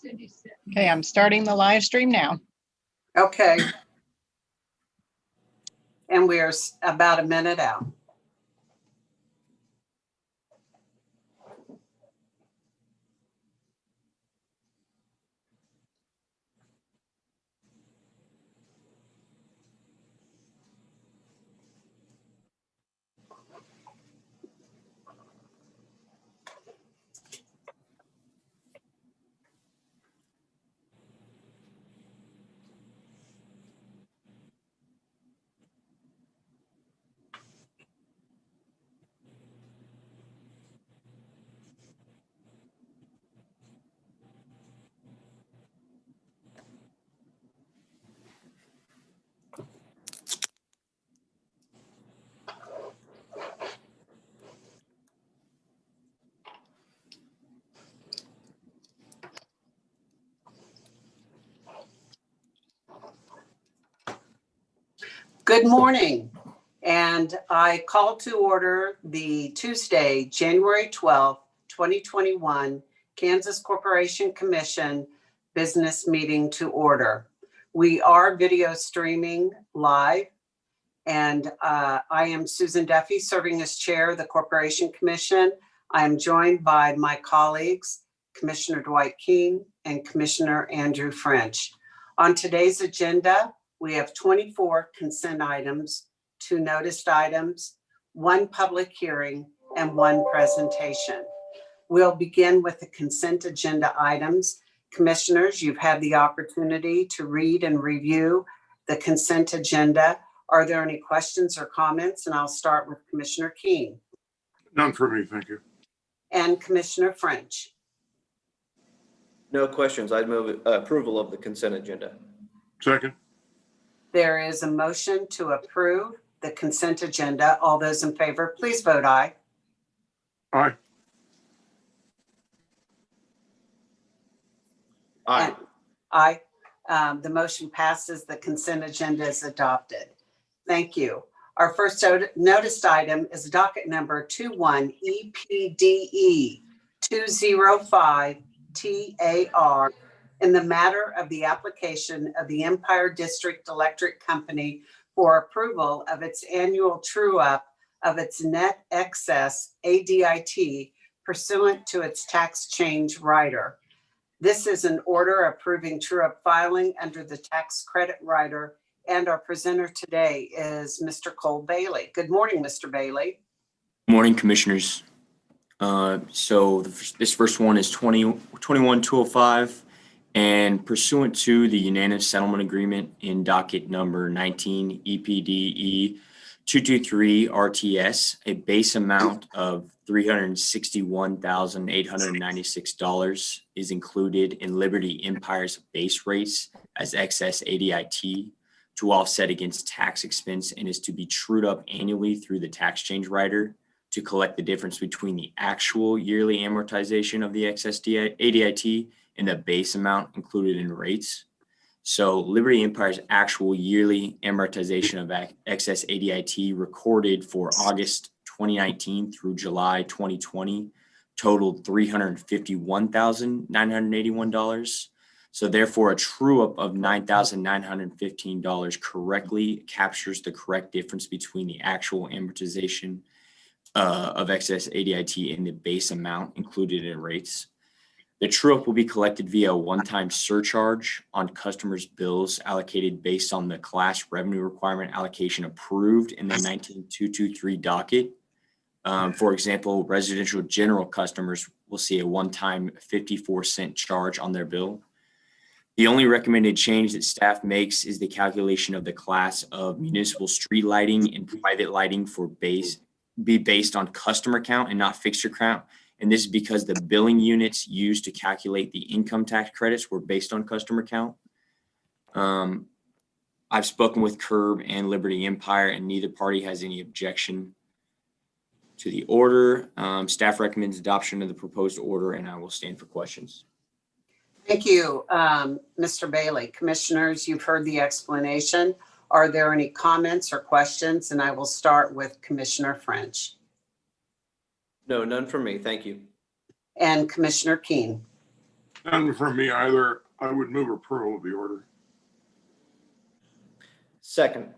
Okay, I'm starting the live stream now. Okay. And we're about a minute out. Good morning, and I call to order the Tuesday, January 12th, 2021 Kansas Corporation Commission business meeting to order. We are video streaming live, and I am Susan Duffy, serving as chair of the Corporation Commission. I am joined by my colleagues, Commissioner Dwight King and Commissioner Andrew French. On today's agenda, we have 24 consent items, 2 noticed items, 1 public hearing, and 1 presentation. We'll begin with the consent agenda items. Commissioners, you've had the opportunity to read and review the consent agenda. Are there any questions or comments? And I'll start with Commissioner King. None for me, thank you. And Commissioner French. No questions. I'd move approval of the consent agenda. Second. There is a motion to approve the consent agenda. All those in favor, please vote aye. Aye. Aye. Aye. The motion passes. The consent agenda is adopted. Thank you. Our first noticed item is docket number 21 EPDE 205 TAR in the matter of the application of the Empire District Electric Company for approval of its annual true-up of its net excess ADIT pursuant to its tax change rider. This is an order approving true-up filing under the tax credit rider, and our presenter today is Mr. Cole Bailey. Good morning, Mr. Bailey. Good morning, commissioners. This first one is 21-205, and pursuant to the unanimous settlement agreement in docket number 19 EPDE 223 RTS, a base amount of $361,896 is included in Liberty Empire's base rates as excess ADIT to offset against tax expense and is to be trued up annually through the tax change rider to collect the difference between the actual yearly amortization of the excess ADIT and the base amount included in rates. So Liberty Empire's actual yearly amortization of excess ADIT recorded for August 2019 through July 2020 totaled $351,981. So therefore, a true up of $9,915 correctly captures the correct difference between the actual amortization of excess ADIT and the base amount included in rates. The true up will be collected via a one-time surcharge on customers' bills allocated based on the class revenue requirement allocation approved in the 19223 docket. For example, residential general customers will see a one-time 54-cent charge on their bill. The only recommended change that staff makes is the calculation of the class of municipal street lighting and private lighting for be based on customer count and not fixture count. And this is because the billing units used to calculate the income tax credits were based on customer count. I've spoken with CURB and Liberty Empire, and neither party has any objection to the order. Staff recommends adoption of the proposed order, and I will stand for questions. Thank you, Mr. Bailey. Commissioners, you've heard the explanation. Are there any comments or questions? And I will start with Commissioner French. No, none for me. Thank you. And Commissioner Keene. None from me either. I would move approval of the order. Second.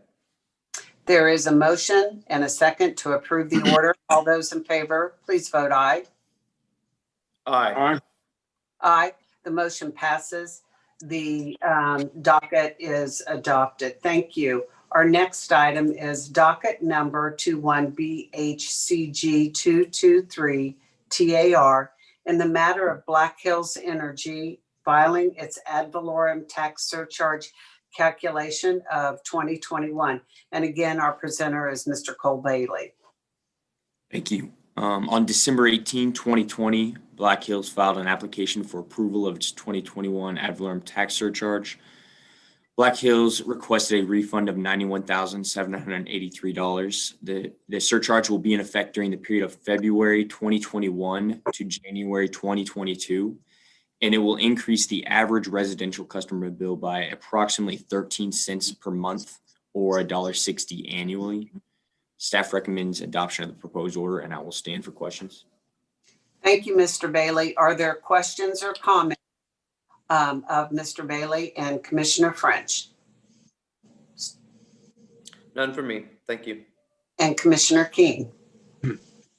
There is a motion and a second to approve the order. All those in favor, please vote aye. Aye. Aye. Aye. The motion passes. The docket is adopted. Thank you. Our next item is docket number 21BHCG 223 TAR in the matter of Black Hills Energy filing its ad valorem tax surcharge calculation of 2021. And again, our presenter is Mr. Cole Bailey. Thank you. On December 18, 2020, Black Hills filed an application for approval of its 2021 ad valorem tax surcharge. Black Hills requested a refund of $91,783. The surcharge will be in effect during the period of February 2021 to January 2022, and it will increase the average residential customer bill by approximately 13 cents per month or $1.60 annually. Staff recommends adoption of the proposed order, and I will stand for questions. Thank you, Mr. Bailey. Are there questions or comments of Mr. Bailey and Commissioner French None for me. Thank you. and Commissioner King?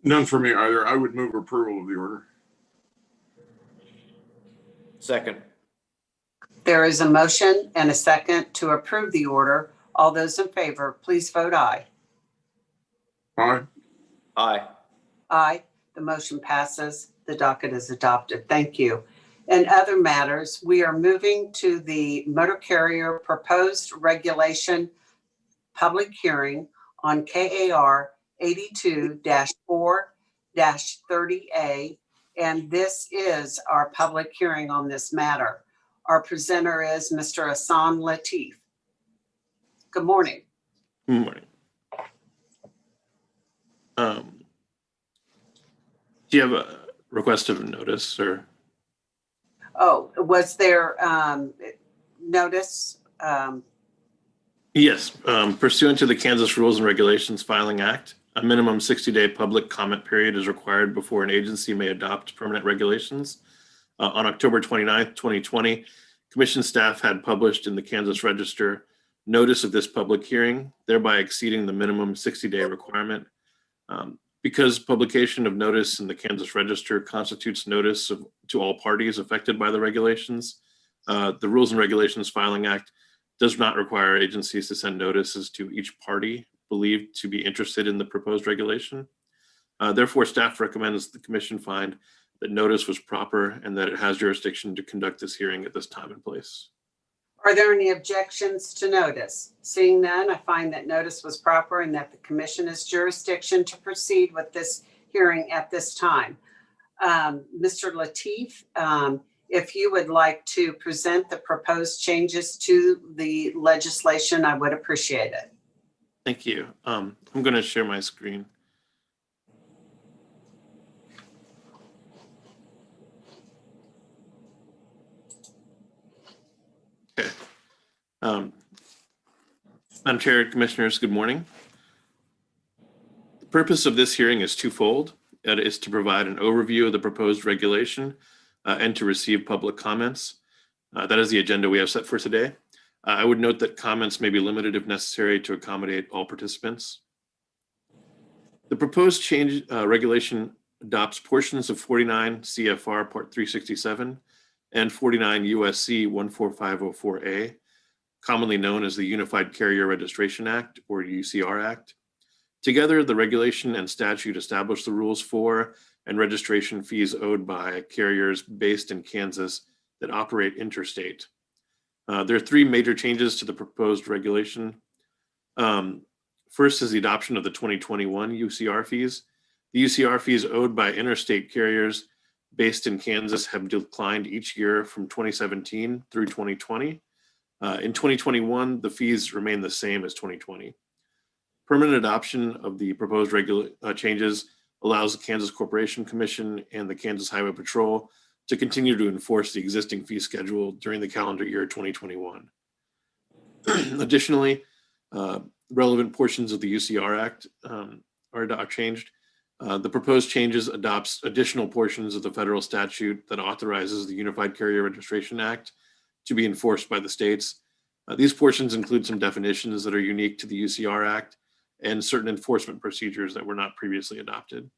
None for me either. I would move approval of the order. Second. There is a motion and a second to approve the order. All those in favor, please vote aye. Aye. Aye. Aye. The motion passes. The docket is adopted. Thank you. In other matters, we are moving to the motor carrier proposed regulation public hearing on KAR 82-4-30A, and this is our public hearing on this matter. Our presenter is Mr. Hassan Latif. Good morning. Good morning. Do you have a request of notice or? Oh, was there notice? Yes, pursuant to the Kansas Rules and Regulations Filing Act, a minimum 60-day public comment period is required before an agency may adopt permanent regulations. On October 29th, 2020, Commission staff had published in the Kansas Register notice of this public hearing, thereby exceeding the minimum 60-day requirement. Because publication of notice in the Kansas Register constitutes notice to all parties affected by the regulations, the Rules and Regulations Filing Act does not require agencies to send notices to each party believed to be interested in the proposed regulation. Therefore, staff recommends the Commission find that notice was proper and that it has jurisdiction to conduct this hearing at this time and place. Are there any objections to notice? Seeing none, I find that notice was proper and that the Commission has jurisdiction to proceed with this hearing at this time. Mr. Latif, if you would like to present the proposed changes to the legislation, I would appreciate it. Thank you. I'm going to share my screen. Okay. Madam Chair, Commissioners, good morning. The purpose of this hearing is twofold. It is to provide an overview of the proposed regulation and to receive public comments. That is the agenda we have set for today. I would note that comments may be limited if necessary to accommodate all participants. The proposed change regulation adopts portions of 49 CFR Part 367 and 49 USC 14504A, commonly known as the Unified Carrier Registration Act or UCR Act. Together, the regulation and statute establish the rules for and registration fees owed by carriers based in Kansas that operate interstate. There are three major changes to the proposed regulation. First is the adoption of the 2021 UCR fees. The UCR fees owed by interstate carriers based in Kansas have declined each year from 2017 through 2020. In 2021, the fees remain the same as 2020. Permanent adoption of the proposed changes allows the Kansas Corporation Commission and the Kansas Highway Patrol to continue to enforce the existing fee schedule during the calendar year 2021. Additionally, relevant portions of the UCR Act are changed. The proposed changes adopts additional portions of the federal statute that authorizes the Unified Carrier Registration Act to be enforced by the states. These portions include some definitions that are unique to the UCR Act and certain enforcement procedures that were not previously adopted.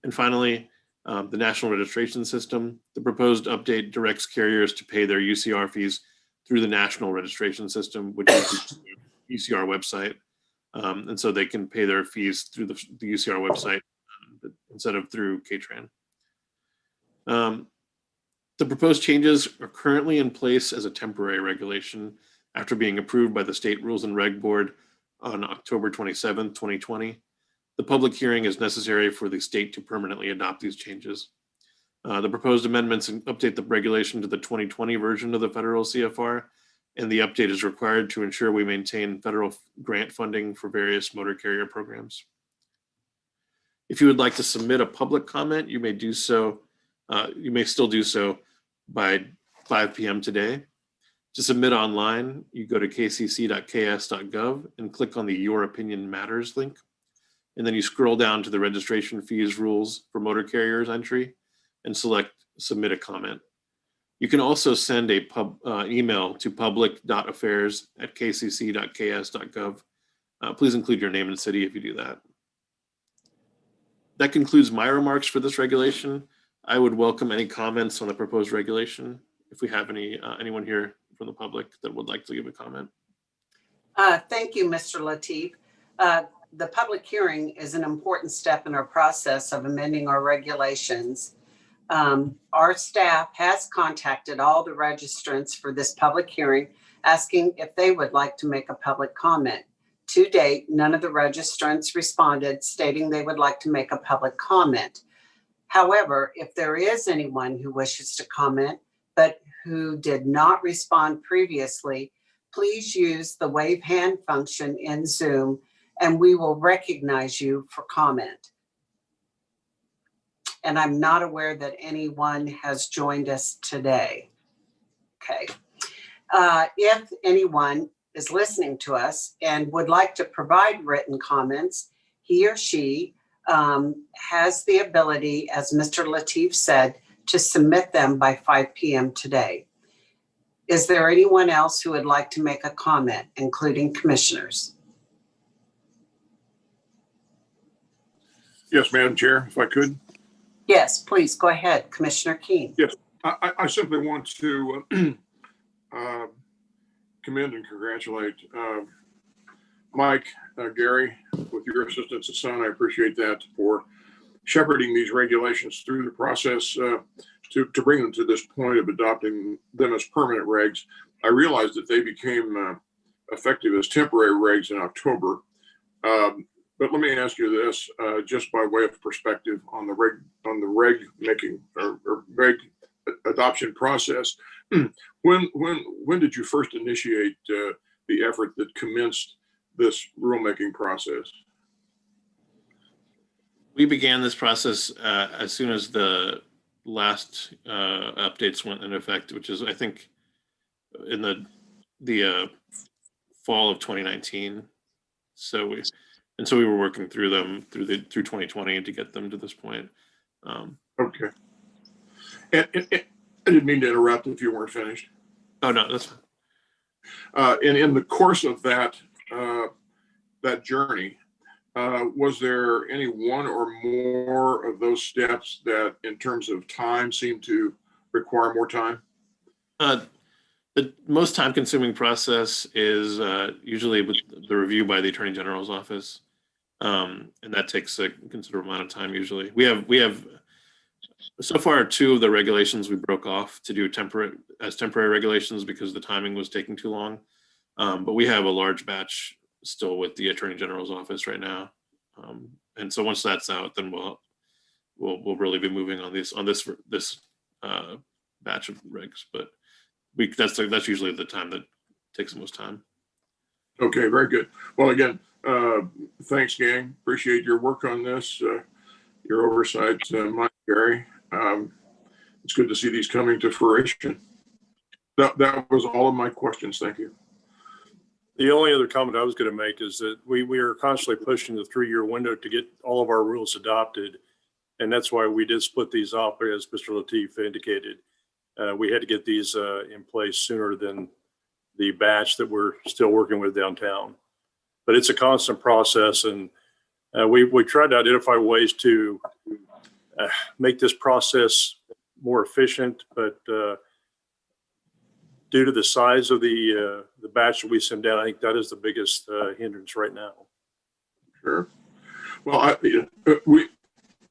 And finally, the National Registration System. The proposed update directs carriers to pay their UCR fees through the National Registration System, which is the UCR website. And so they can pay their fees through the UCR website instead of through KTRAN. The proposed changes are currently in place as a temporary regulation after being approved by the State Rules and Reg Board on October 27th, 2020. The public hearing is necessary for the state to permanently adopt these changes. The proposed amendments update the regulation to the 2020 version of the federal CFR, and the update is required to ensure we maintain federal grant funding for various motor carrier programs. If you would like to submit a public comment, you may do so. You may still do so by 5 p.m. today. To submit online, you go to kcc.ks.gov and click on the Your Opinion Matters link. And then you scroll down to the registration fees rules for motor carriers entry and select Submit a Comment. You can also send a email to public.affairs@kcc.ks.gov. Please include your name and city if you do that. That concludes my remarks for this regulation. I would welcome any comments on the proposed regulation. If we have anyone here from the public that would like to give a comment. Thank you, Mr. Lateef. The public hearing is an important step in our process of amending our regulations. Our staff has contacted all the registrants for this public hearing, asking if they would like to make a public comment. To date, none of the registrants responded, stating they would like to make a public comment. However, if there is anyone who wishes to comment, but who did not respond previously, please use the wave hand function in Zoom and we will recognize you for comment. And I'm not aware that anyone has joined us today. Okay. If anyone is listening to us and would like to provide written comments, he or she has the ability, as Mr. Lateef said, to submit them by 5 p.m. today. Is there anyone else who would like to make a comment, including commissioners? Yes, Madam Chair, if I could. Yes, please go ahead, Commissioner Keen. Yes, I simply want to commend and congratulate Mike, Gary, with your assistance and son. I appreciate that for shepherding these regulations through the process to bring them to this point of adopting them as permanent regs. I realized that they became effective as temporary regs in October. But let me ask you this, just by way of perspective on the reg making or reg adoption process. When did you first initiate the effort that commenced this rulemaking process? We began this process as soon as the last updates went into effect, which is, I think, in the fall of 2019. So we were working through them through 2020 to get them to this point. Okay. And I didn't mean to interrupt if you weren't finished. Oh no, that's fine. And in the course of that journey, was there any one or more of those steps that, in terms of time, seemed to require more time? The most time-consuming process is usually with the review by the Attorney General's office, and that takes a considerable amount of time. Usually, we have so far 2 of the regulations we broke off to do temporary regulations because the timing was taking too long. But we have a large batch still with the Attorney General's office right now, and so once that's out, then we'll really be moving on this batch of regs. But that's usually the time that takes the most time. Okay, very good. Well, again, thanks, gang. Appreciate your work on this, your oversight, Mike, Gary. It's good to see these coming to fruition. That was all of my questions. Thank you. The only other comment I was going to make is that we are constantly pushing the 3-year window to get all of our rules adopted. And that's why we did split these off, as Mr. Lateef indicated. We had to get these in place sooner than the batch that we're still working with downtown. But it's a constant process, and we tried to identify ways to make this process more efficient, but due to the size of the batch that we send down, I think that is the biggest hindrance right now. Sure. Well,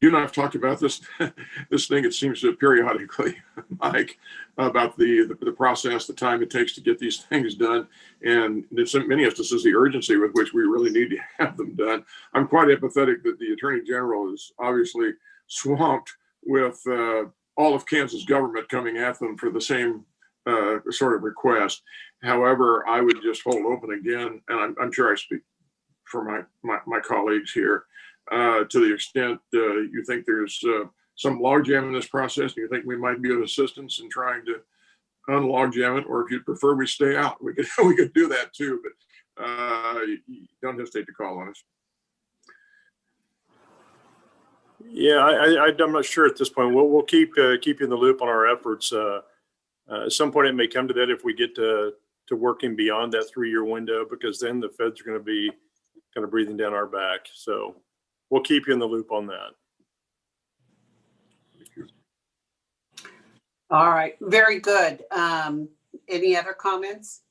you and I have talked about this thing. It seems to periodically, Mike, about the process, the time it takes to get these things done, and in many instances the urgency with which we really need to have them done. I'm quite empathetic that the Attorney General is obviously swamped with all of Kansas government coming at them for the same sort of request. However, I would just hold open again, and I'm sure I speak for my colleagues here, to the extent you think there's some logjam in this process, and you think we might be of assistance in trying to unlogjam it, or if you'd prefer we stay out, we could do that too. But don't hesitate to call on us. Yeah, I'm not sure at this point. We'll keep you in the loop on our efforts. At some point, it may come to that if we get to working beyond that 3-year window, because then the feds are going to be kind of breathing down our back. So we'll keep you in the loop on that. All right, very good. Any other comments?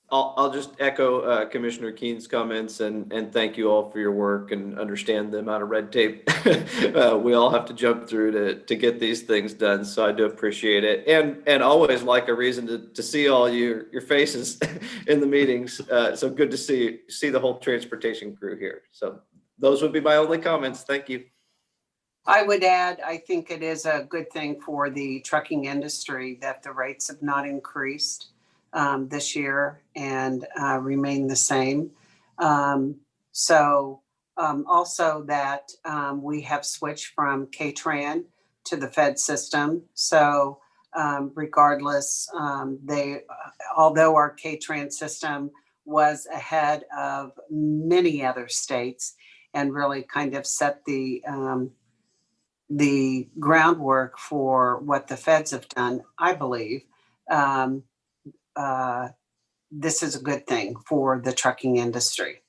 I'll just echo Commissioner Keene's comments and thank you all for your work and understand the amount of red tape we all have to jump through to get these things done. So I do appreciate it, and always like a reason to see all your faces in the meetings. So good to see the whole transportation crew here. So those would be my only comments. Thank you. I would add, I think it is a good thing for the trucking industry that the rates have not increased this year and remain the same. Also that we have switched from KTRAN to the Fed system. So regardless, although our KTRAN system was ahead of many other states and really kind of set the groundwork for what the feds have done, I believe, this is a good thing for the trucking industry.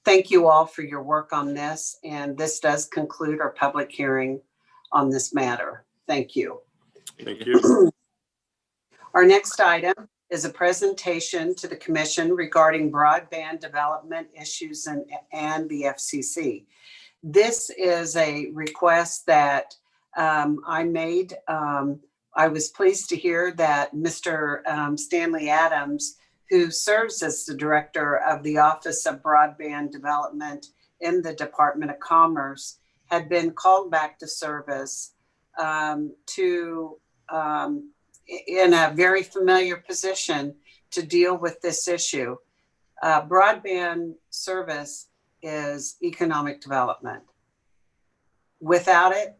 Thank you all for your work on this, and this does conclude our public hearing on this matter. Thank you. Thank you. Our next item is a presentation to the Commission regarding broadband development issues and the FCC. This is a request that I made. I was pleased to hear that Mr. Stanley Adams, who serves as the director of the Office of Broadband Development in the Department of Commerce, had been called back to service in a very familiar position to deal with this issue. Broadband service is economic development. Without it,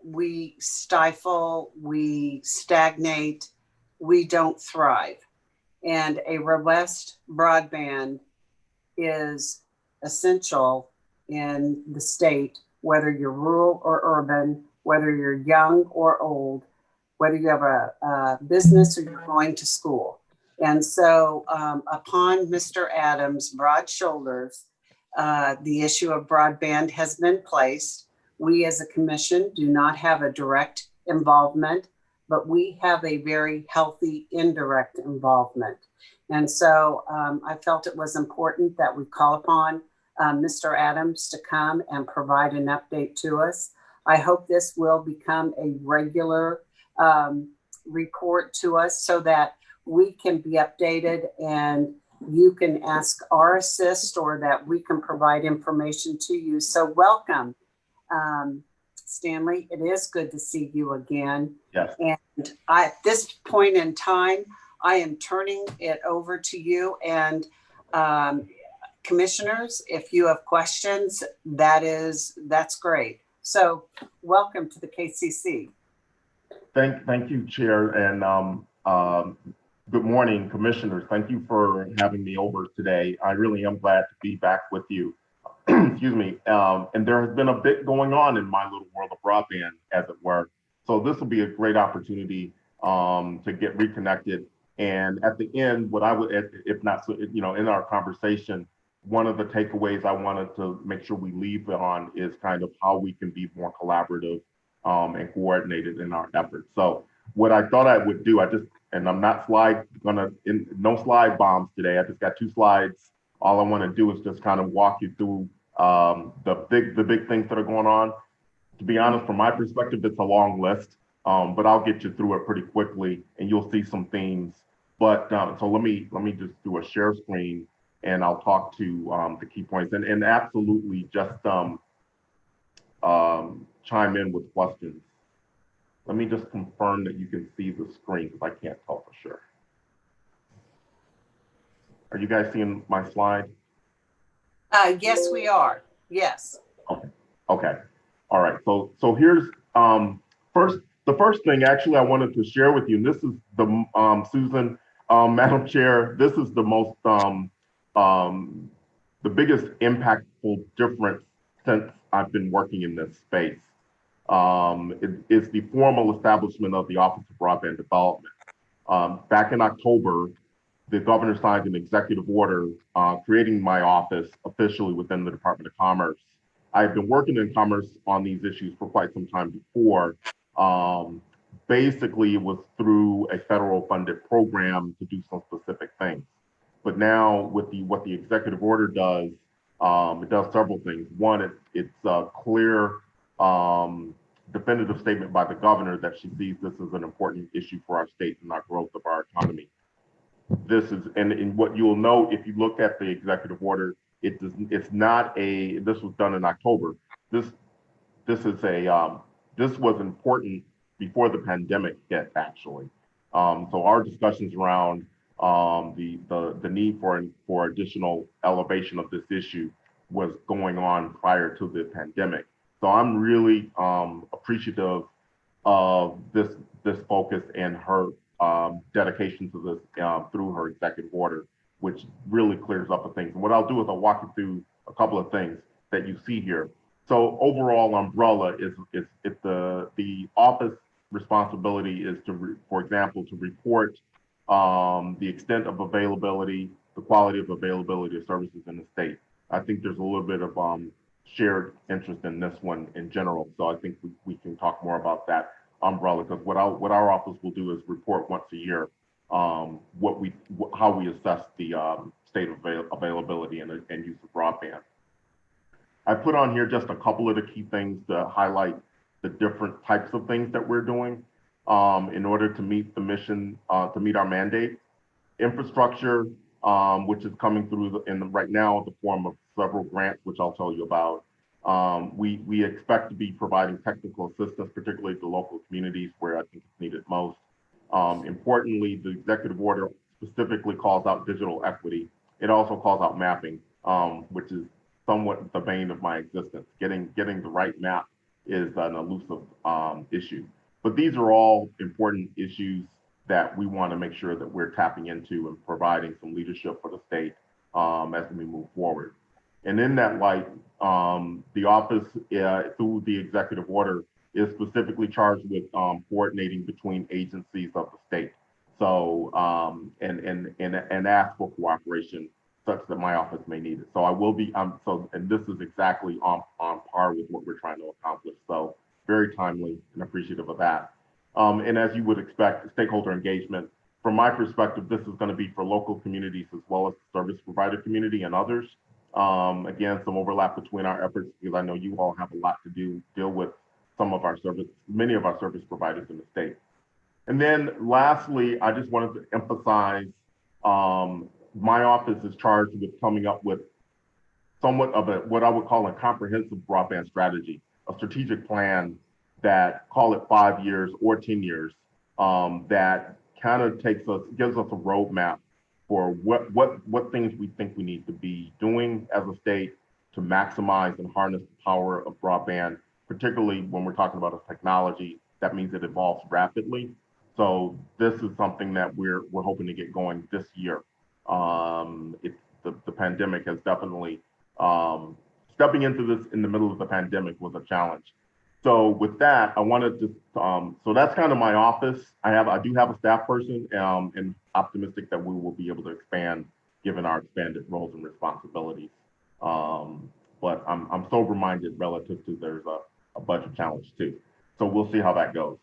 we stifle, we stagnate, we don't thrive. And a robust broadband is essential in the state, whether you're rural or urban, whether you're young or old, whether you have a business or you're going to school. And so upon Mr. Adams' broad shoulders, the issue of broadband has been placed. We as a commission do not have a direct involvement, but we have a very healthy indirect involvement. And so I felt it was important that we call upon Mr. Adams to come and provide an update to us. I hope this will become a regular report to us so that we can be updated and you can ask our assist or that we can provide information to you. So welcome, Stanley. It is good to see you again. Yes. And at this point in time, I am turning it over to you. And commissioners, if you have questions, that's great. So welcome to the KCC. Thank you, Chair. And Good morning, commissioners. Thank you for having me over today. I really am glad to be back with you. Excuse me. And there has been a bit going on in my little world of broadband, as it were. So this will be a great opportunity to get reconnected. And at the end, what I would, if not, in our conversation, one of the takeaways I wanted to make sure we leave on is kind of how we can be more collaborative and coordinated in our efforts. So what I thought I would do, and I'm not no slide bombs today. I just got 2 slides. All I want to do is just kind of walk you through the big things that are going on. To be honest, from my perspective, it's a long list, but I'll get you through it pretty quickly, and you'll see some themes. But so let me just do a share screen, and I'll talk to the key points, and absolutely just chime in with questions. Let me just confirm that you can see the screen because I can't tell for sure. Are you guys seeing my slide? Yes, we are. Yes. Okay. All right. So here's the first thing actually I wanted to share with you, and this is the Susan, Madam Chair, this is the most the biggest impactful difference since I've been working in this space. It's the formal establishment of the Office of Broadband Development. Back in October, the governor signed an executive order creating my office officially within the Department of Commerce. I've been working in commerce on these issues for quite some time before. Basically, it was through a federal funded program to do some specific things. But now with what the executive order does, it does several things. One, it's a clear definitive statement by the governor that she sees this as an important issue for our state and our growth of our economy. This is, and what you will note if you look at the executive order, it's not this was done in October. This was important before the pandemic hit, actually. So our discussions around the need for additional elevation of this issue was going on prior to the pandemic. So I'm really appreciative of this focus and her dedication to this through her executive order, which really clears up the things. And what I'll do is I'll walk you through a couple of things that you see here. So overall umbrella is the office responsibility is for example, to report the extent of availability, the quality of availability of services in the state. I think there's a little bit of shared interest in this one in general. So I think we can talk more about that umbrella, because what our office will do is report once a year how we assess the state of availability and use of broadband. I put on here just a couple of the key things to highlight the different types of things that we're doing in order to meet the mission, to meet our mandate. Infrastructure, which is coming through right now in the form of several grants, which I'll tell you about. We expect to be providing technical assistance, particularly to local communities where I think it's needed most. Importantly, the executive order specifically calls out digital equity. It also calls out mapping, which is somewhat the bane of my existence. Getting the right map is an elusive issue. But these are all important issues that we want to make sure that we're tapping into and providing some leadership for the state as we move forward. And in that light, the office, through the executive order, is specifically charged with coordinating between agencies of the state. So, and ask for cooperation such that my office may need it. So I will be, and this is exactly on par with what we're trying to accomplish. So very timely and appreciative of that. And as you would expect, stakeholder engagement, from my perspective, this is going to be for local communities as well as the service provider community and others. Again, some overlap between our efforts, because I know you all have a lot to deal with many of our service providers in the state. And then lastly, I just wanted to emphasize my office is charged with coming up with somewhat of what I would call a comprehensive broadband strategy, a strategic plan that, call it 5 years or 10 years, that kind of gives us a roadmap for what things we think we need to be doing as a state to maximize and harness the power of broadband, particularly when we're talking about a technology that means it evolves rapidly. So this is something that we're hoping to get going this year. The pandemic has definitely, stepping into this in the middle of the pandemic was a challenge. So with that, I wanted to, so that's kind of my office. I do have a staff person, and optimistic that we will be able to expand given our expanded roles and responsibilities. But I'm sober-minded relative to there's a budget challenge too. So we'll see how that goes.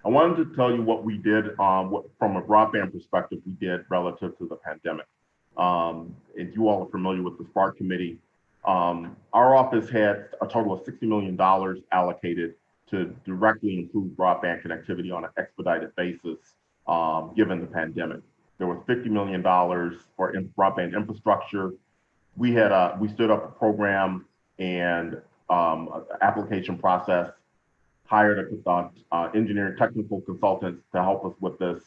I wanted to tell you what we did, what, from a broadband perspective, we did relative to the pandemic. If you all are familiar with the Spark Committee, our office had a total of $60 million allocated to directly improve broadband connectivity on an expedited basis, given the pandemic. There was $50 million for broadband infrastructure. We stood up a program and application process, hired engineering technical consultants to help us with this,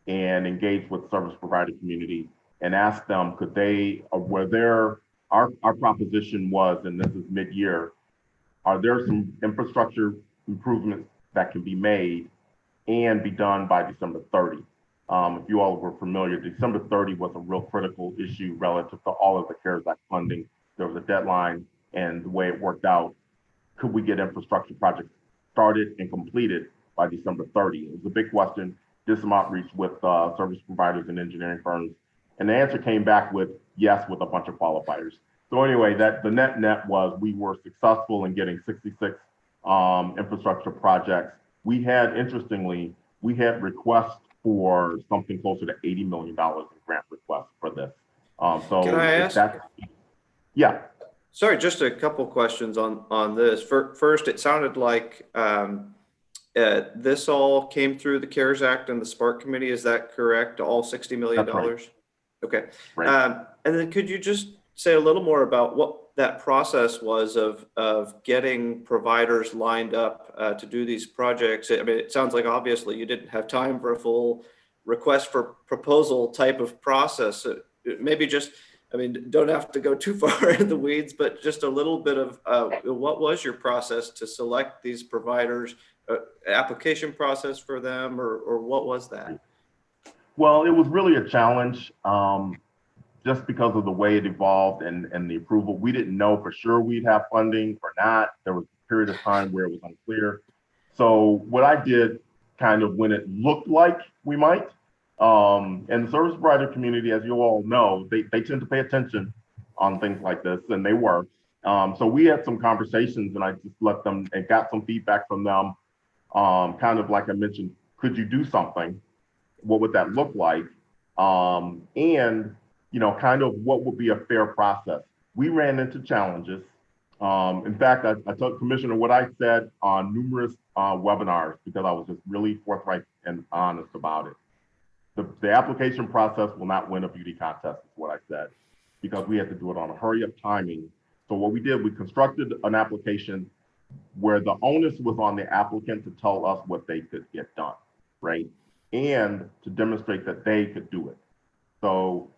and engaged with the service provider community and asked them, could they, our proposition was, and this is mid-year, are there some infrastructure improvements that can be made and be done by December 30? If you all were familiar, December 30 was a real critical issue relative to all of the CARES Act funding. There was a deadline, and the way it worked out, could we get infrastructure projects started and completed by December 30? It was a big question. Did some outreach with service providers and engineering firms, and the answer came back with yes, with a bunch of qualifiers. So anyway, the net was we were successful in getting 66 infrastructure projects. We had, interestingly, requests for something closer to $80 million in grant requests for this. So Can I ask? Yeah. Sorry, just a couple questions on this. First, it sounded like this all came through the CARES Act and the Spark Committee. Is that correct? All $60 million? That's right. Okay. Right. And then could you just say a little more about what that process was of getting providers lined up to do these projects? I mean, it sounds like obviously you didn't have time for a full request for proposal type of process. Maybe just, I mean, don't have to go too far in the weeds, but just a little bit of what was your process to select these providers, application process for them, or what was that? Well, it was really a challenge just because of the way it evolved and the approval. We didn't know for sure we'd have funding or not. There was a period of time where it was unclear. So what I did kind of when it looked like we might, and the service provider community, as you all know, they tend to pay attention on things like this, and they were. So we had some conversations and I just let them and got some feedback from them. Kind of like I mentioned, could you do something? What would that look like? And, you know, kind of what would be a fair process? We ran into challenges. In fact, I told Commissioner what I said on numerous webinars because I was just really forthright and honest about it. The application process will not win a beauty contest, is what I said, because we had to do it on a hurry up timing. So what we did, we constructed an application where the onus was on the applicant to tell us what they could get done, right? And to demonstrate that they could do it. So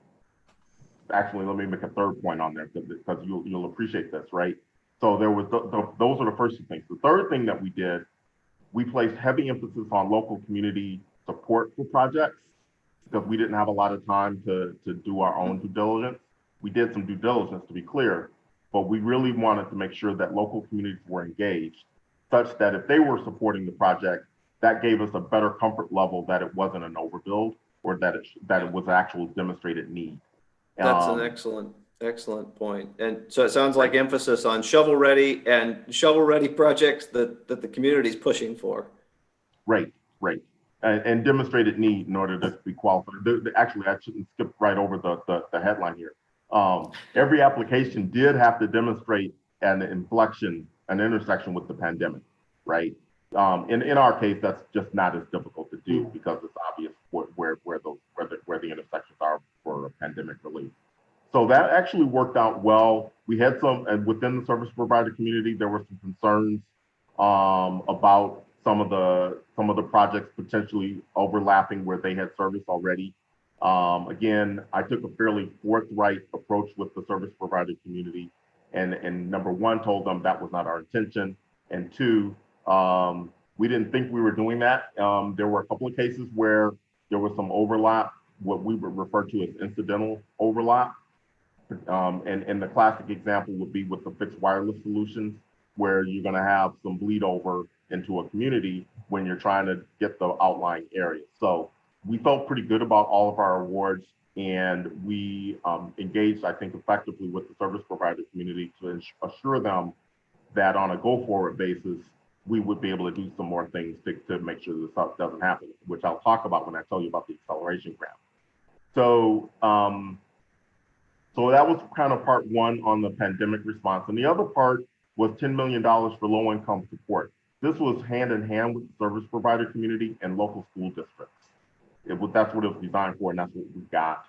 actually, let me make a third point on there because you'll appreciate this, right? So there was those are the first two things. The third thing that we did, we placed heavy emphasis on local community support for projects because we didn't have a lot of time to do our own due diligence. We did some due diligence, to be clear, but we really wanted to make sure that local communities were engaged such that if they were supporting the project, that gave us a better comfort level that it wasn't an overbuild or that it was actual demonstrated need. That's an excellent point. And so it sounds like emphasis on shovel ready projects that the community is pushing for. Right. And demonstrated need in order to be qualified. Actually, I shouldn't skip right over the headline here. Every application did have to demonstrate an intersection with the pandemic, right? In our case, that's just not as difficult to do because it's obvious where the intersections are for pandemic relief. So that actually worked out well. We had and within the service provider community, there were some concerns about some of the projects potentially overlapping where they had service already. Again, I took a fairly forthright approach with the service provider community, and number one, told them that was not our intention, and two, We didn't think we were doing that. There were a couple of cases where there was some overlap, what we would refer to as incidental overlap. And the classic example would be with the fixed wireless solutions, where you're going to have some bleed over into a community when you're trying to get the outlying area. So we felt pretty good about all of our awards, and we engaged, I think, effectively with the service provider community to assure them that on a go-forward basis, we would be able to do some more things to make sure this doesn't happen, which I'll talk about when I tell you about the acceleration grant. So, so that was kind of part one on the pandemic response. And the other part was $10 million for low-income support. This was hand in hand with the service provider community and local school districts. That's what it was designed for, and that's what we got.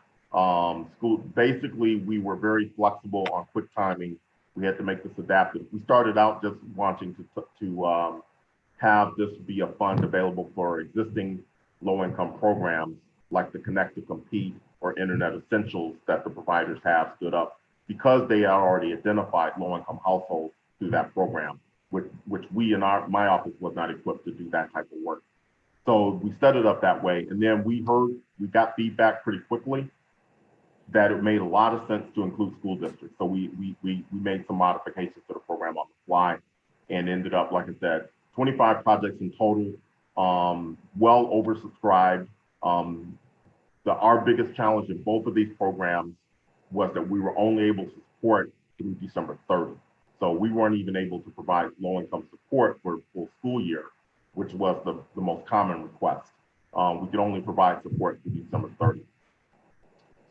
Basically, we were very flexible on quick timing. We had to make this adaptive. We started out just wanting to have this be a fund available for existing low-income programs like the Connect to Compete or Internet Essentials that the providers have stood up, because they are already identified low-income households through that program, which we in my office was not equipped to do that type of work. So we set it up that way, and then we got feedback pretty quickly that it made a lot of sense to include school districts. So we made some modifications to the program on the fly, and ended up, like I said, 25 projects in total, well oversubscribed. Our biggest challenge in both of these programs was that we were only able to support through December 30. So we weren't even able to provide low-income support for a full school year, which was the most common request. We could only provide support through December 30.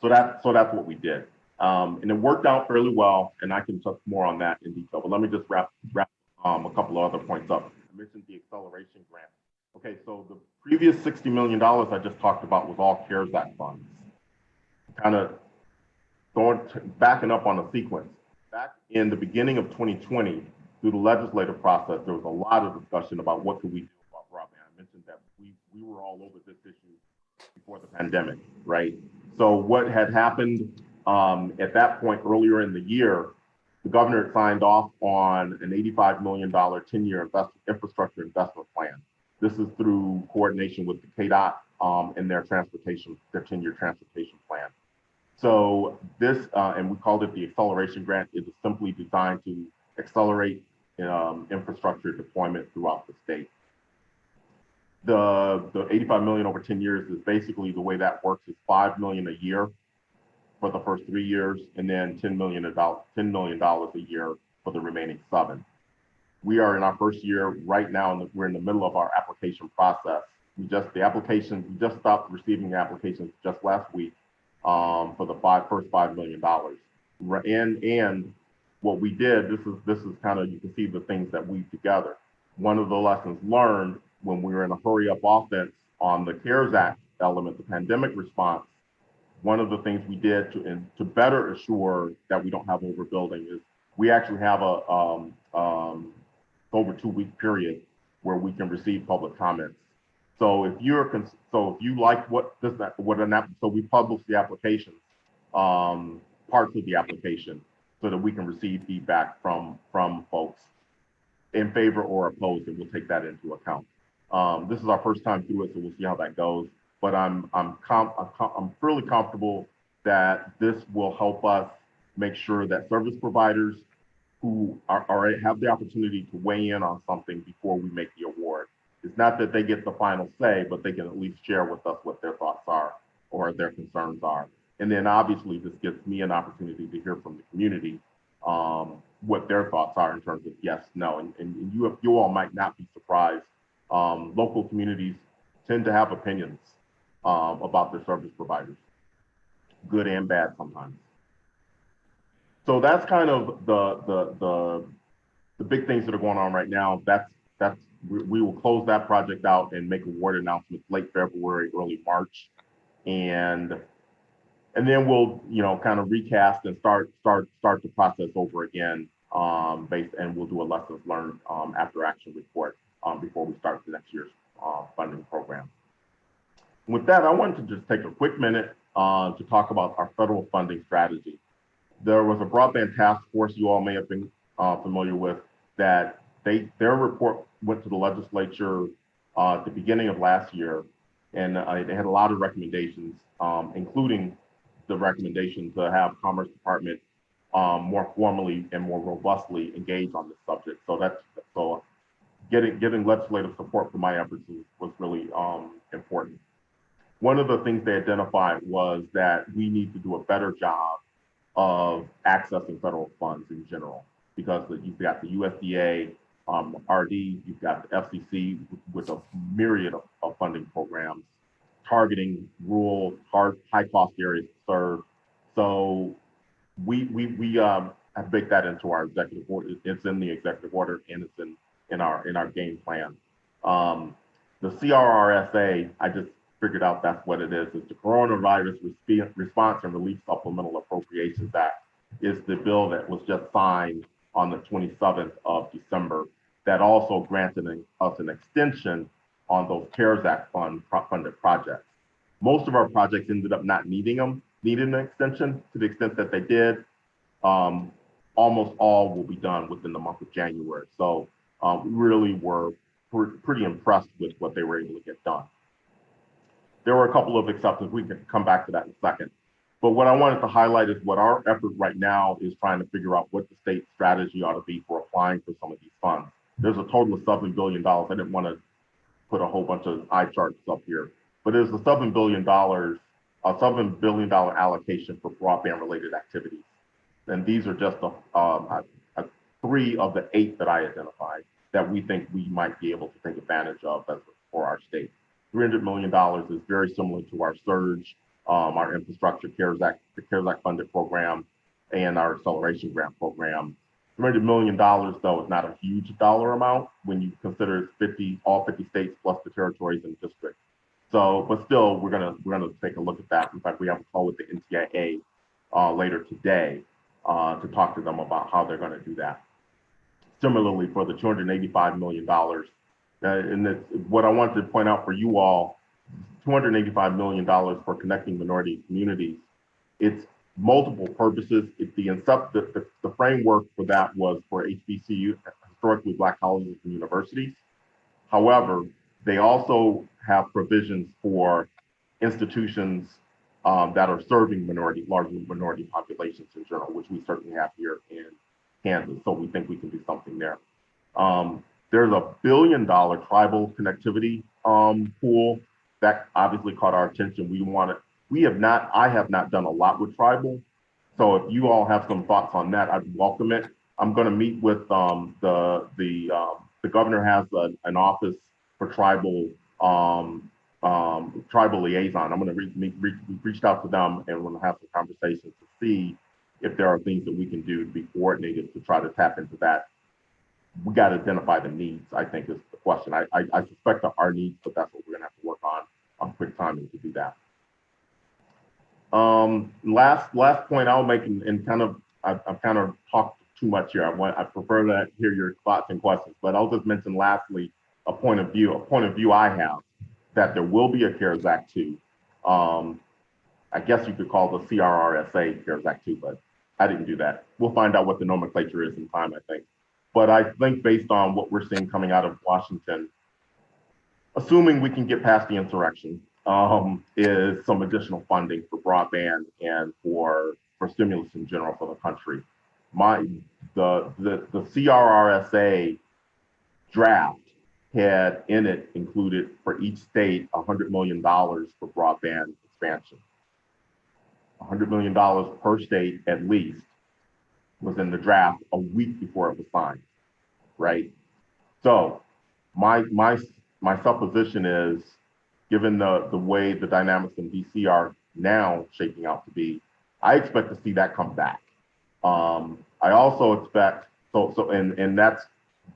So that's what we did. And it worked out fairly well, and I can touch more on that in detail, but let me just wrap a couple of other points up. I mentioned the acceleration grant. Okay, so the previous $60 million I just talked about was all CARES Act funds. Kind of backing up on a sequence. Back in the beginning of 2020, through the legislative process, there was a lot of discussion about what could we do about broadband. I mentioned that we were all over this issue before the pandemic, right? So what had happened at that point earlier in the year, the governor had signed off on an $85 million 10-year infrastructure investment plan. This is through coordination with the KDOT and their 10-year transportation plan. So this, and we called it the acceleration grant, it is simply designed to accelerate infrastructure deployment throughout the state. The $85 million over 10 years is basically, the way that works is $5 million a year for the first 3 years, and then $10 million a year for the remaining 7. We are in our first year right now, and we're in the middle of our application process. We just stopped receiving applications just last week for the first $5 million. And what we did, this is kind of, you can see the things that we together. One of the lessons learned when we were in a hurry up offense on the CARES Act element, the pandemic response, one of the things we did to better assure that we don't have overbuilding is we actually have a over 2-week period where we can receive public comments. So if you like so we publish the applications, parts of the application, so that we can receive feedback from folks in favor or opposed, and we'll take that into account. This is our first time through it, so we'll see how that goes. But I'm fairly comfortable that this will help us make sure that service providers who have the opportunity to weigh in on something before we make the award. It's not that they get the final say, but they can at least share with us what their thoughts are or their concerns are. And then obviously this gives me an opportunity to hear from the community what their thoughts are in terms of yes, no, and you all might not be surprised. Local communities tend to have opinions about their service providers, good and bad sometimes. So that's kind of the big things that are going on right now. We will close that project out and make award announcements late February, early March, and then we'll kind of recast and start the process over again, and we'll do a lessons learned after action report before we start the next year's funding program. With that, I wanted to just take a quick minute to talk about our federal funding strategy. There was a broadband task force you all may have been familiar with that their report went to the legislature at the beginning of last year, and they had a lot of recommendations, including the recommendation to have Commerce Department more formally and more robustly engage on this subject. So getting legislative support for my efforts was really important. One of the things they identified was that we need to do a better job of accessing federal funds in general, because you've got the USDA, RD, you've got the FCC with a myriad of funding programs targeting rural, high-cost areas to serve. So we have baked that into our executive order. It's in the executive order, and it's in our game plan. The CRRSA, I just figured out that's what it is. It's the Coronavirus Response and Relief Supplemental Appropriations Act. Is the bill that was just signed on the 27th of December that also granted us an extension on those CARES Act funded projects. Most of our projects ended up not needing an extension. To the extent that they did, almost all will be done within the month of January. So we really were pretty impressed with what they were able to get done. There were a couple of exceptions. We can come back to that in a second. But what I wanted to highlight is what our effort right now is trying to figure out what the state strategy ought to be for applying for some of these funds. There's a total of $7 billion. I didn't want to put a whole bunch of eye charts up here, but there's a $7 billion allocation for broadband related activities. And these are just 3 of the 8 that I identified that we think we might be able to take advantage of for our state. $300 million is very similar to our surge, our infrastructure the CARES Act funded program, and our acceleration grant program. $300 million, though, is not a huge dollar amount when you consider all 50 states plus the territories and districts. So, but still, we're gonna take a look at that. In fact, we have a call with the NTIA later today to talk to them about how they're going to do that. Similarly, for the $285 million, and what I wanted to point out for you all, $285 million for connecting minority communities. It's multiple purposes. The framework for that was for HBCU, historically Black colleges and universities. However, they also have provisions for institutions that are serving largely minority populations in general, which we certainly have here in Kansas. So we think we can do something there. There's a $1 billion tribal connectivity pool that obviously caught our attention. I have not done a lot with tribal. So if you all have some thoughts on that, I'd welcome it. I'm going to meet with the governor has an office for tribal liaison. I'm going to reach out to them, and we're going to have some conversations to see if there are things that we can do to be coordinated to try to tap into that. We got to identify the needs, I think, is the question. I suspect there are needs, but that's what we're going to have to work on quick timing to do that. Last point I'll make, and I've kind of talked too much here. I prefer to hear your thoughts and questions, but I'll just mention lastly a point of view I have that there will be a CARES Act 2. I guess you could call the CRRSA CARES Act 2, but I didn't do that. We'll find out what the nomenclature is in time, I think. But I think based on what we're seeing coming out of Washington, assuming we can get past the insurrection, is some additional funding for broadband and for stimulus in general for the country. The CRRSA draft had in it included for each state $100 million for broadband expansion. $100 million per state at least was in the draft a week before it was signed, right? So my supposition is, given the way the dynamics in DC are now shaping out to be, I expect to see that come back. I also expect, and that's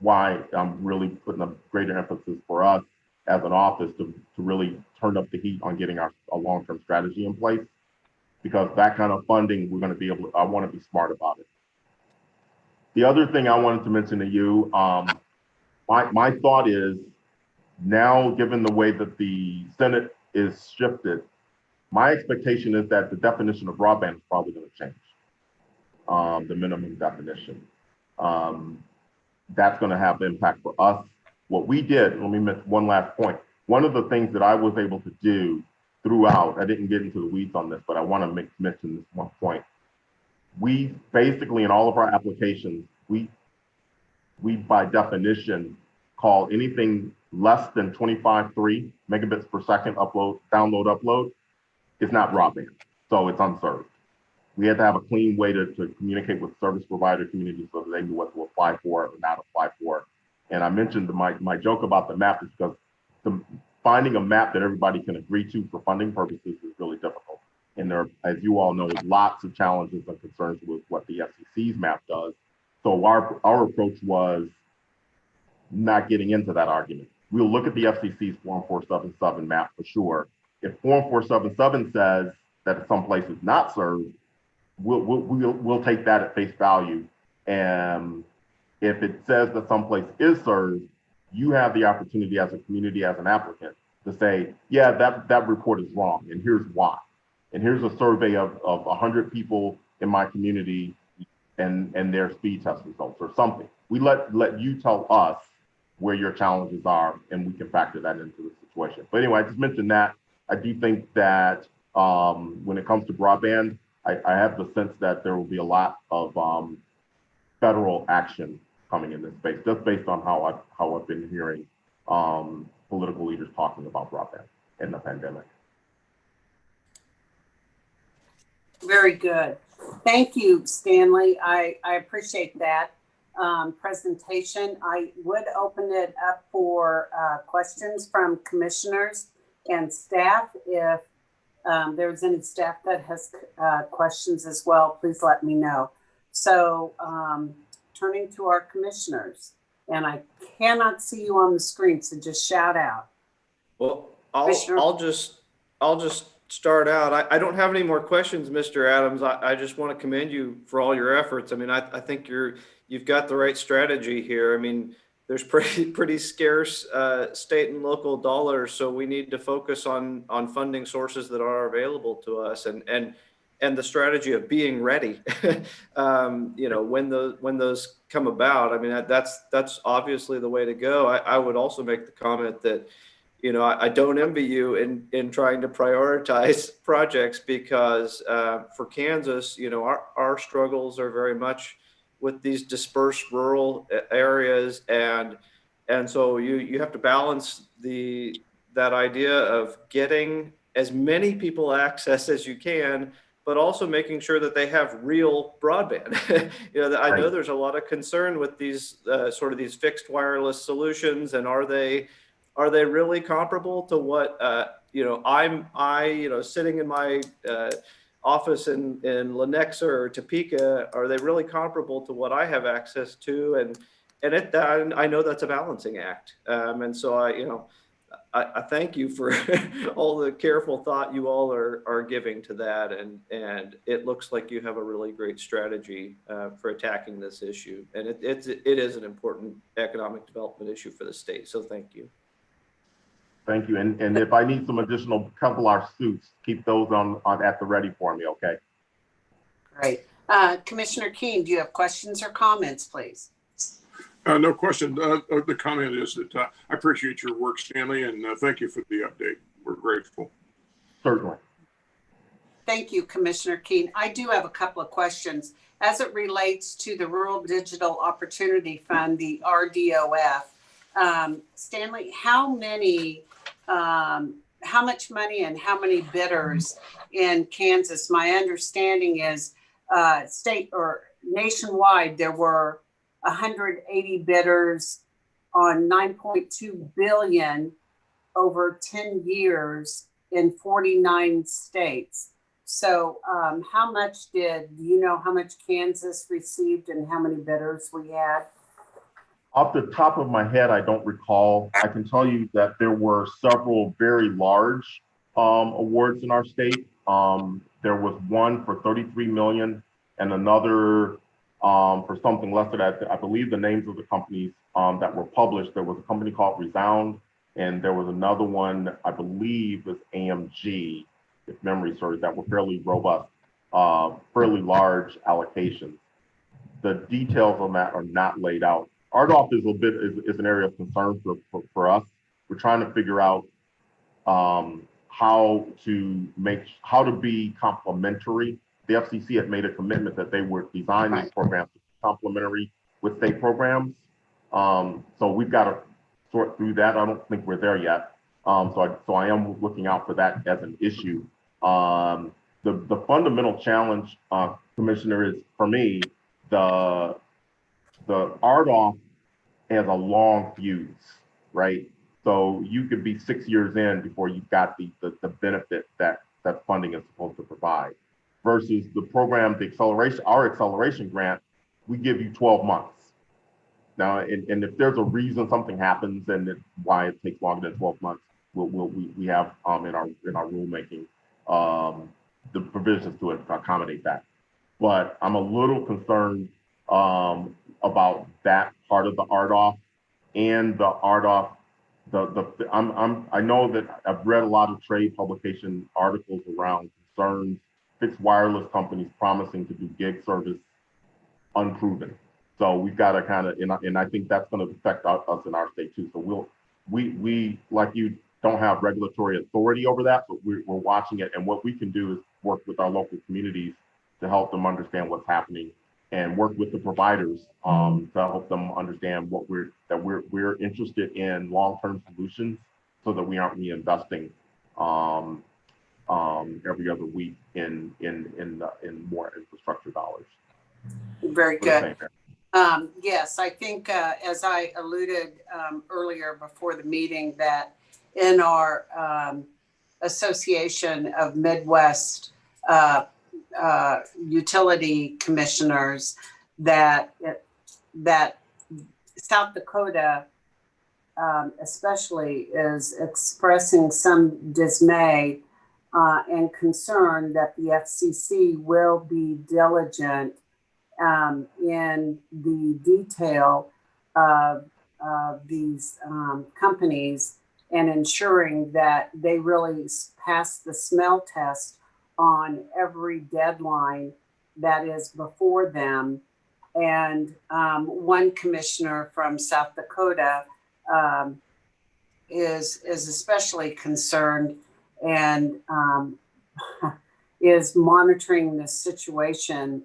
why I'm really putting a greater emphasis for us as an office to really turn up the heat on getting a long-term strategy in place, because that kind of funding, we're going to be able to, I want to be smart about it. The other thing I wanted to mention to you, my thought is, now, given the way that the Senate is shifted, my expectation is that the definition of broadband is probably going to change, the minimum definition. that's going to have impact for us. What we did, let me make one last point. One of the things that I was able to do throughout, I didn't get into the weeds on this, but I want to mention this one point. We basically, in all of our applications, we by definition call anything less than 25.3 megabits per second download, is not broadband. So it's unserved. We had to have a clean way to communicate with service provider community so that they knew what to apply for or not apply for. And I mentioned my joke about the map is because finding a map that everybody can agree to for funding purposes is really difficult. And there, as you all know, lots of challenges and concerns with what the FCC's map does. So our approach was not getting into that argument. We'll look at the FCC's Form 477 map for sure. If Form 477 says that some place is not served, we'll take that at face value. And if it says that some place is served, you have the opportunity as a community, as an applicant, to say, yeah, that report is wrong, and here's why. And here's a survey of 100 people in my community and their speed test results or something. We let you tell us where your challenges are, and we can factor that into the situation. But anyway, I just mentioned that. I do think that when it comes to broadband, I have the sense that there will be a lot of federal action coming in this space, just based on how I've been hearing political leaders talking about broadband in the pandemic. Very good. Thank you, Stanley. I appreciate that presentation. I would open it up for questions from commissioners and staff. If there's any staff that has questions as well, please let me know. So turning to our commissioners, and I cannot see you on the screen, so just shout out. Well, I'll just start out. I don't have any more questions, Mr. Adams. I just want to commend you for all your efforts. I mean, I think you've got the right strategy here. I mean, there's pretty scarce state and local dollars, so we need to focus on funding sources that are available to us, and the strategy of being ready. You know, when those come about. I mean, that's obviously the way to go. I would also make the comment that, you know, I don't envy you in trying to prioritize projects, because for Kansas, you know, our struggles are very much with these dispersed rural areas, and so you have to balance that idea of getting as many people access as you can, but also making sure that they have real broadband. You know, I know there's a lot of concern with these sort of these fixed wireless solutions, and are they really comparable to what you know, you know, sitting in my office in Lenexa or Topeka, are they really comparable to what I have access to? And I know that's a balancing act. And so I thank you for all the careful thought you all are giving to that. And it looks like you have a really great strategy for attacking this issue. And it is an important economic development issue for the state. So thank you. Thank you. And if I need some additional Kevlar suits, keep those on at the ready for me, okay? Great. Commissioner Keen, do you have questions or comments, please? No question. The comment is that I appreciate your work, Stanley, and thank you for the update. We're grateful. Certainly. Thank you, Commissioner Keen. I do have a couple of questions. As it relates to the Rural Digital Opportunity Fund, the RDOF, Stanley, how much money and how many bidders in Kansas? My understanding is state or nationwide, there were 180 bidders on 9.2 billion over 10 years in 49 states. So how much do you know how much Kansas received and how many bidders we had? Off the top of my head, I don't recall. I can tell you that there were several very large awards in our state. There was one for 33 million and another for something less than that. I believe the names of the companies that were published, there was a company called Resound, and there was another one, I believe was AMG, if memory serves, that were fairly robust, fairly large allocations. The details on that are not laid out RDOF is a bit is an area of concern for us. We're trying to figure out how to be complementary. The FCC had made a commitment that they would design these programs to be complementary with state programs. So we've got to sort through that. I don't think we're there yet. So I am looking out for that as an issue. The fundamental challenge, Commissioner, is for me the RDOF has a long fuse, right? So you could be 6 years in before you've got the benefit that funding is supposed to provide. Versus the program, our acceleration grant, we give you 12 months. Now, and if there's a reason something happens and why it takes longer than 12 months, we have in our rulemaking the provisions to accommodate that. But I'm a little concerned about that part of the RDOF and the RDOF. I know that I've read a lot of trade publication articles around concerns, fixed wireless companies promising to do gig service unproven. So we've got to kind of, and I think that's going to affect us in our state too. So we like you don't have regulatory authority over that, but we're watching it. And what we can do is work with our local communities to help them understand what's happening and work with the providers to help them understand we're interested in long-term solutions so that we aren't reinvesting every other week in more infrastructure dollars. Very good. Yes, I think as I alluded earlier before the meeting, that in our Association of Midwest Utility Commissioners, that South Dakota especially is expressing some dismay and concern that the FCC will be diligent in the detail of these companies and ensuring that they really pass the smell test on every deadline that is before them. And one commissioner from South Dakota is especially concerned and is monitoring this situation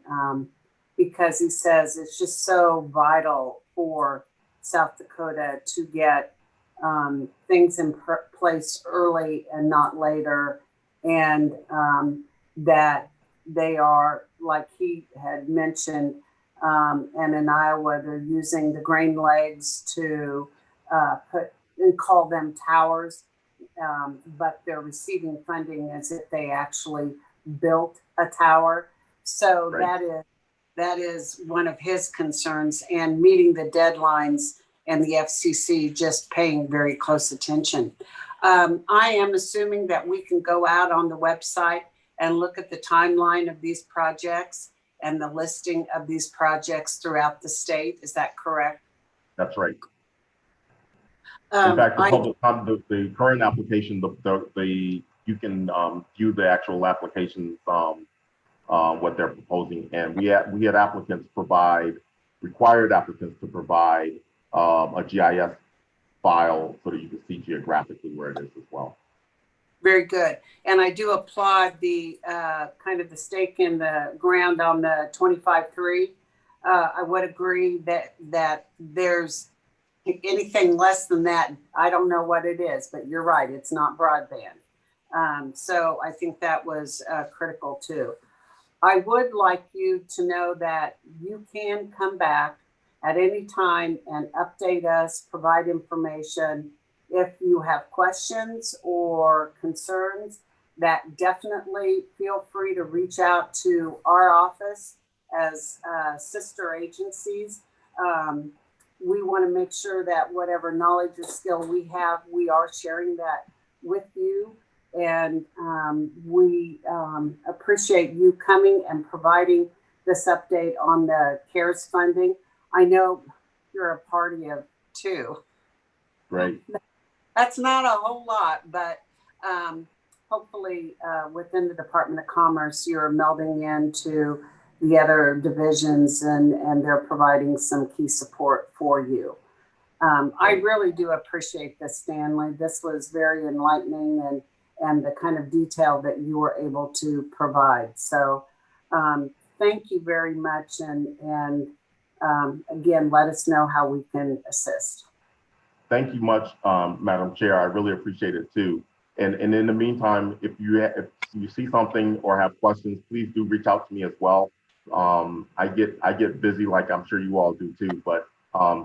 because he says it's just so vital for South Dakota to get things in place early and not later, and that they are, like he had mentioned, and in Iowa, they're using the grain legs to put and call them towers, but they're receiving funding as if they actually built a tower. So right. that is one of his concerns, and meeting the deadlines and the FCC just paying very close attention. I am assuming that we can go out on the website and look at the timeline of these projects and the listing of these projects throughout the state. Is that correct? That's right. In fact, the current application, you can view the actual applications, what they're proposing, and we had required applicants to provide a GIS file so that you can see geographically where it is as well. Very good. And I do applaud the kind of the stake in the ground on the 25.3. I would agree that there's anything less than that, I don't know what it is, but you're right, it's not broadband. So I think that was critical too. I would like you to know that you can come back at any time and update us, provide information. If you have questions or concerns, that definitely feel free to reach out to our office as sister agencies. We want to make sure that whatever knowledge or skill we have, we are sharing that with you. And we appreciate you coming and providing this update on the CARES funding. I know you're a party of two. Right. That's not a whole lot, but hopefully within the Department of Commerce, you're melding into the other divisions, and they're providing some key support for you. I really do appreciate this, Stanley. This was very enlightening, and the kind of detail that you were able to provide. So thank you very much. And again, let us know how we can assist. Thank you much, Madam Chair. I really appreciate it too. And in the meantime, if you see something or have questions, please do reach out to me as well. I get busy, like I'm sure you all do too. But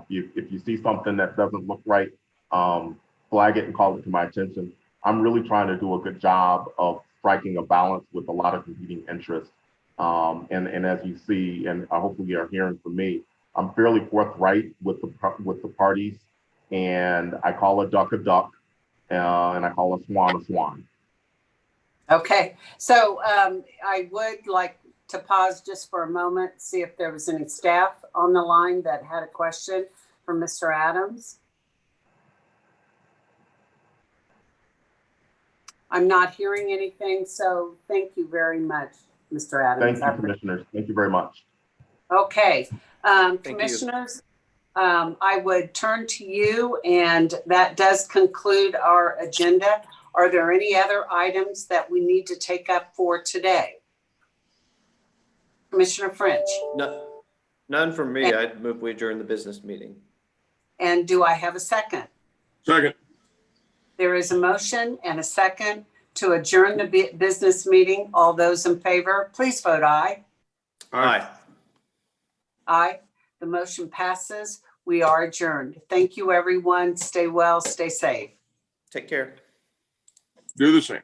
if you see something that doesn't look right, flag it and call it to my attention. I'm really trying to do a good job of striking a balance with a lot of competing interests. And as you see, and hopefully you are hearing from me, I'm fairly forthright with the parties, and I call a duck, and I call a swan. Okay, so I would like to pause just for a moment, see if there was any staff on the line that had a question for Mr. Adams. I'm not hearing anything, so thank you very much, Mr. Adams. Thank you, commissioners. Thank you very much. Okay, you. commissioners, I would turn to you, and that does conclude our agenda. Are there any other items that we need to take up for today? Commissioner French? No, none from me. I'd move we adjourn the business meeting. And do I have a second? Second. There is a motion and a second to adjourn the business meeting. All those in favor, please vote aye. Aye. Aye. The motion passes. We are adjourned. Thank you, everyone. Stay well, stay safe. Take care. Do the same.